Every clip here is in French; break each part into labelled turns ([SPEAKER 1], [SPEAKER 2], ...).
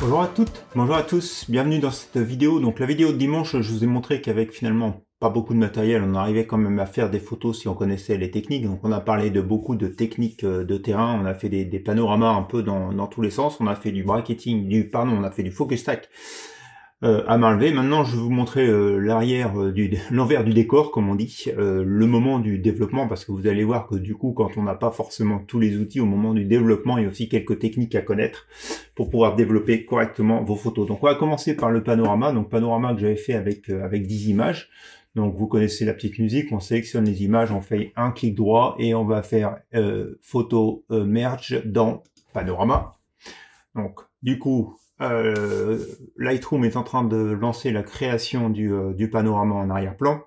[SPEAKER 1] Bonjour à toutes, bonjour à tous, bienvenue dans cette vidéo. Donc la vidéo de dimanche, je vous ai montré qu'avec finalement pas beaucoup de matériel, on arrivait quand même à faire des photos si on connaissait les techniques. Donc on a parlé de beaucoup de techniques de terrain, on a fait des panoramas un peu dans tous les sens, on a fait du bracketing, on a fait du focus stack à main levée. Maintenant je vais vous montrer l'envers du décor, comme on dit, le moment du développement, parce que vous allez voir que du coup quand on n'a pas forcément tous les outils au moment du développement, il y a aussi quelques techniques à connaître pour pouvoir développer correctement vos photos. Donc on va commencer par le panorama, donc panorama que j'avais fait avec 10 images. Donc vous connaissez la petite musique, on sélectionne les images, on fait un clic droit et on va faire photo merge dans panorama. Donc du coup Lightroom est en train de lancer la création du panorama en arrière-plan.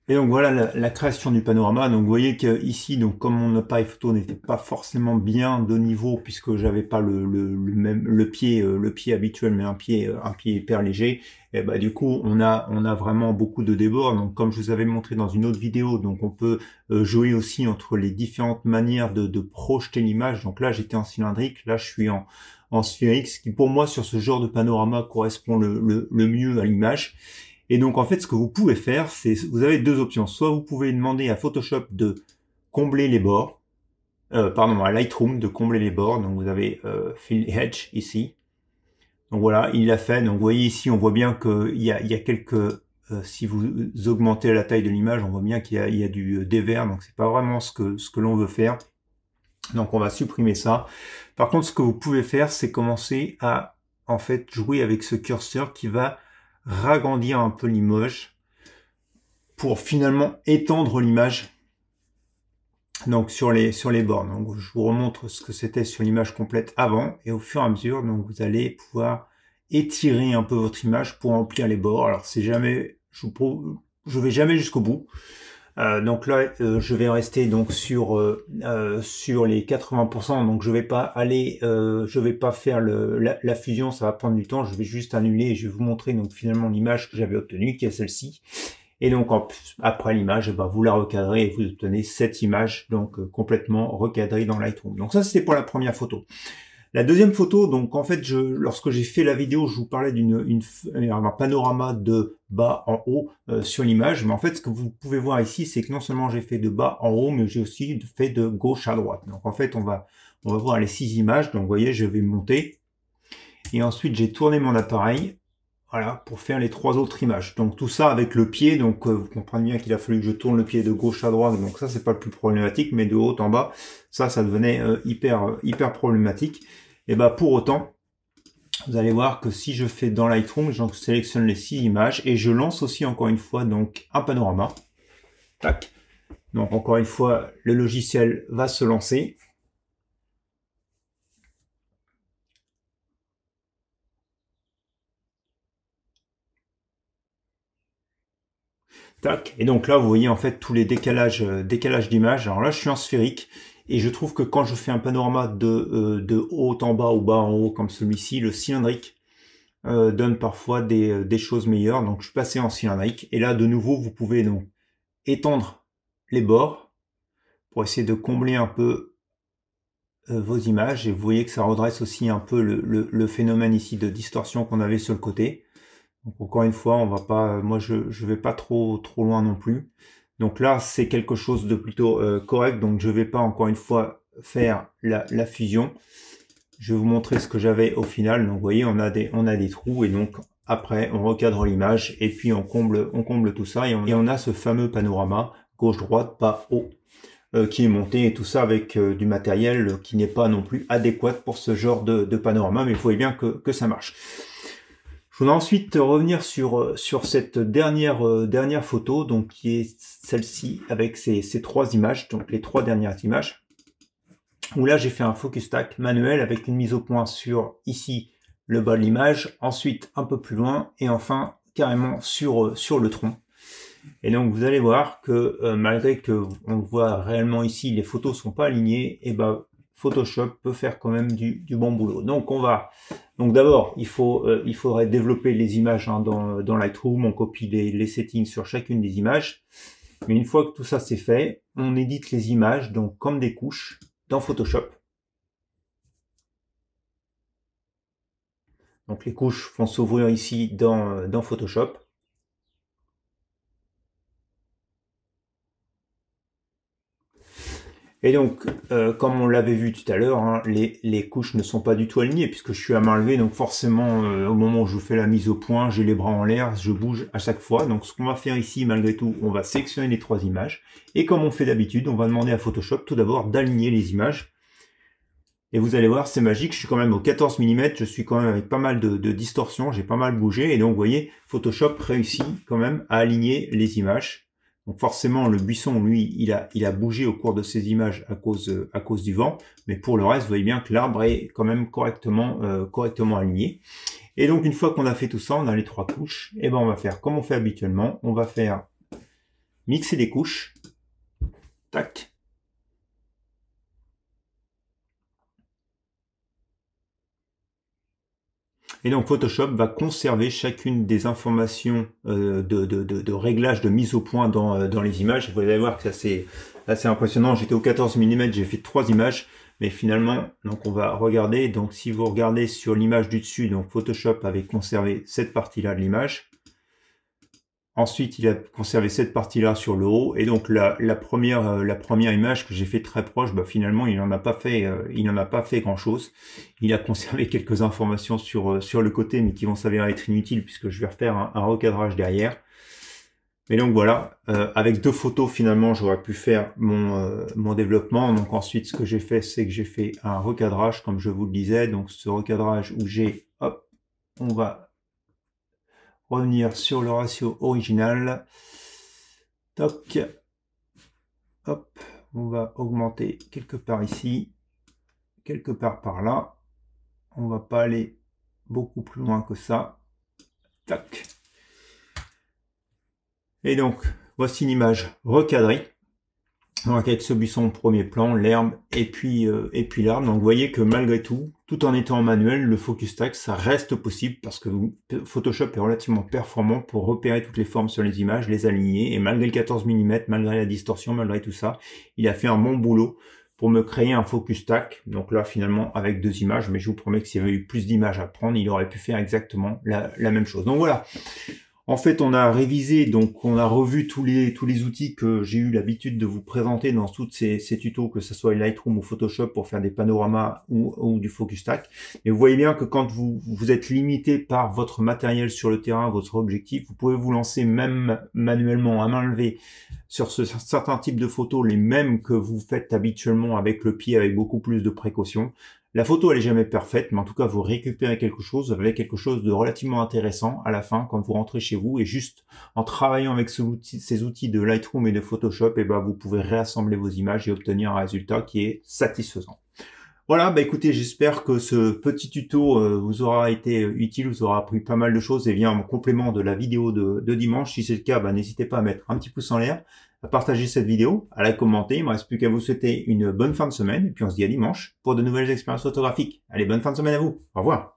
[SPEAKER 1] Et donc voilà la création du panorama. Donc vous voyez que ici, donc comme mon appareil photo n'était pas forcément bien de niveau puisque j'avais pas le pied habituel, mais un pied hyper léger, et bah du coup on a vraiment beaucoup de débords. Donc comme je vous avais montré dans une autre vidéo, donc on peut jouer aussi entre les différentes manières de projeter l'image. Donc là j'étais en cylindrique, là je suis en sphérique, ce qui pour moi sur ce genre de panorama correspond le mieux à l'image. Et donc en fait ce que vous pouvez faire, c'est vous avez deux options. Soit vous pouvez demander à Photoshop de combler les bords, à Lightroom de combler les bords. Donc vous avez Fill Edge ici. Donc voilà, il l'a fait. Donc vous voyez ici, on voit bien qu'il y a quelques... si vous augmentez la taille de l'image, on voit bien qu'il y a du dévers. Donc c'est pas vraiment ce que l'on veut faire. Donc on va supprimer ça. Par contre, ce que vous pouvez faire, c'est commencer à en fait jouer avec ce curseur qui va ragrandir un peu l'image pour finalement étendre l'image donc sur les bords. Donc je vous remontre ce que c'était sur l'image complète avant, et au fur et à mesure donc vous allez pouvoir étirer un peu votre image pour remplir les bords. Alors c'est jamais, je vais jamais jusqu'au bout. Donc là je vais rester donc sur les 80%. Donc je vais pas aller je vais pas faire la fusion, ça va prendre du temps. Je vais juste annuler et je vais vous montrer donc finalement l'image que j'avais obtenue, qui est celle-ci. Et donc après l'image, vous la recadrez et vous obtenez cette image donc complètement recadrée dans Lightroom. Donc ça c'était pour la première photo. La deuxième photo, donc en fait, lorsque j'ai fait la vidéo, je vous parlais d'un panorama de bas en haut sur l'image. Mais en fait, ce que vous pouvez voir ici, c'est que non seulement j'ai fait de bas en haut, mais j'ai aussi fait de gauche à droite. Donc en fait, on va voir les 6 images. Donc vous voyez, je vais monter. Et ensuite, j'ai tourné mon appareil, voilà, pour faire les 3 autres images. Donc tout ça avec le pied. Donc vous comprenez bien qu'il a fallu que je tourne le pied de gauche à droite. Donc ça, c'est pas le plus problématique, mais de haut en bas, ça devenait hyper problématique. Et pour autant, vous allez voir que si je fais dans Lightroom, je sélectionne les 6 images et je lance aussi encore une fois donc un panorama. Tac. Donc encore une fois, le logiciel va se lancer. Tac. Et donc là, vous voyez en fait tous les décalages d'images. Alors là, je suis en sphérique. Et je trouve que quand je fais un panorama de haut en bas ou bas en haut comme celui-ci, le cylindrique donne parfois des choses meilleures. Donc je suis passé en cylindrique. Et là, de nouveau, vous pouvez donc étendre les bords pour essayer de combler un peu vos images. Et vous voyez que ça redresse aussi un peu le phénomène ici de distorsion qu'on avait sur le côté. Donc encore une fois, on va pas, moi je vais pas trop loin non plus. Donc là, c'est quelque chose de plutôt correct. Donc je vais pas encore une fois faire la fusion. Je vais vous montrer ce que j'avais au final. Donc vous voyez, on a des trous, et donc après on recadre l'image et puis on comble tout ça, et on a ce fameux panorama gauche-droite, bas haut qui est monté, et tout ça avec du matériel qui n'est pas non plus adéquat pour ce genre de panorama, mais vous voyez bien que ça marche. Je voudrais ensuite revenir sur cette dernière photo, donc qui est celle-ci avec ces 3 images, donc les 3 dernières images, où là j'ai fait un focus stack manuel avec une mise au point sur ici le bas de l'image, ensuite un peu plus loin, et enfin carrément sur le tronc. Et donc vous allez voir que malgré que on voit réellement ici les photos sont pas alignées, et Photoshop peut faire quand même du bon boulot. Donc d'abord, il faudrait développer les images hein, dans Lightroom. On copie les settings sur chacune des images. Mais une fois que tout ça c'est fait, on édite les images donc comme des couches dans Photoshop. Donc les couches vont s'ouvrir ici dans Photoshop. Et donc, comme on l'avait vu tout à l'heure, hein, les couches ne sont pas du tout alignées puisque je suis à main levée. Donc forcément, au moment où je fais la mise au point, j'ai les bras en l'air, je bouge à chaque fois. Donc ce qu'on va faire ici, malgré tout, on va sélectionner les 3 images. Et comme on fait d'habitude, on va demander à Photoshop tout d'abord d'aligner les images. Et vous allez voir, c'est magique, je suis quand même au 14 mm, je suis quand même avec pas mal de distorsion, j'ai pas mal bougé. Et donc vous voyez, Photoshop réussit quand même à aligner les images. Donc forcément, le buisson, lui, il a bougé au cours de ces images à cause du vent. Mais pour le reste, vous voyez bien que l'arbre est quand même correctement aligné. Et donc, une fois qu'on a fait tout ça, on a les 3 couches. Et ben, on va faire comme on fait habituellement. On va faire mixer les couches. Tac. Et donc Photoshop va conserver chacune des informations de réglage, de mise au point dans les images. Vous allez voir que ça c'est assez impressionnant. J'étais au 14 mm, j'ai fait 3 images, mais finalement, donc on va regarder. Donc si vous regardez sur l'image du dessus, donc Photoshop avait conservé cette partie-là de l'image. Ensuite, il a conservé cette partie-là sur le haut, et donc la première image que j'ai fait très proche, bah, finalement, il n'en a pas fait grand-chose. Il a conservé quelques informations sur le côté, mais qui vont s'avérer être inutiles puisque je vais refaire un recadrage derrière. Mais donc voilà, avec 2 photos, finalement, j'aurais pu faire mon développement. Donc ensuite, ce que j'ai fait, c'est que j'ai fait un recadrage, comme je vous le disais. Donc ce recadrage où j'ai, hop, on va revenir sur le ratio original. Toc. Hop. On va augmenter quelque part ici. Quelque part par là. On va pas aller beaucoup plus loin que ça. Tac. Et donc, voici l'image recadrée. Donc avec ce buisson au premier plan, l'herbe et puis l'arbre. Donc vous voyez que malgré tout en étant en manuel, le focus stack, ça reste possible parce que Photoshop est relativement performant pour repérer toutes les formes sur les images, les aligner. Et malgré le 14 mm, malgré la distorsion, malgré tout ça, il a fait un bon boulot pour me créer un focus stack. Donc là, finalement, avec 2 images, mais je vous promets que s'il y avait eu plus d'images à prendre, il aurait pu faire exactement la même chose. Donc voilà. En fait, on a révisé, donc on a revu tous les outils que j'ai eu l'habitude de vous présenter dans tous ces tutos, que ce soit Lightroom ou Photoshop pour faire des panoramas ou du focus stack. Et vous voyez bien que quand vous êtes limité par votre matériel sur le terrain, votre objectif, vous pouvez vous lancer même manuellement à main levée sur certains types de photos, les mêmes que vous faites habituellement avec le pied, avec beaucoup plus de précautions. La photo, elle est jamais parfaite, mais en tout cas, vous récupérez quelque chose, vous avez quelque chose de relativement intéressant à la fin quand vous rentrez chez vous. Et juste en travaillant avec ces outils de Lightroom et de Photoshop, et ben, vous pouvez réassembler vos images et obtenir un résultat qui est satisfaisant. Voilà, bah écoutez, j'espère que ce petit tuto vous aura été utile, vous aura appris pas mal de choses et vient en complément de la vidéo de dimanche. Si c'est le cas, bah, n'hésitez pas à mettre un petit pouce en l'air, à partager cette vidéo, à la commenter. Il me reste plus qu'à vous souhaiter une bonne fin de semaine et puis on se dit à dimanche pour de nouvelles expériences photographiques. Allez, bonne fin de semaine à vous. Au revoir.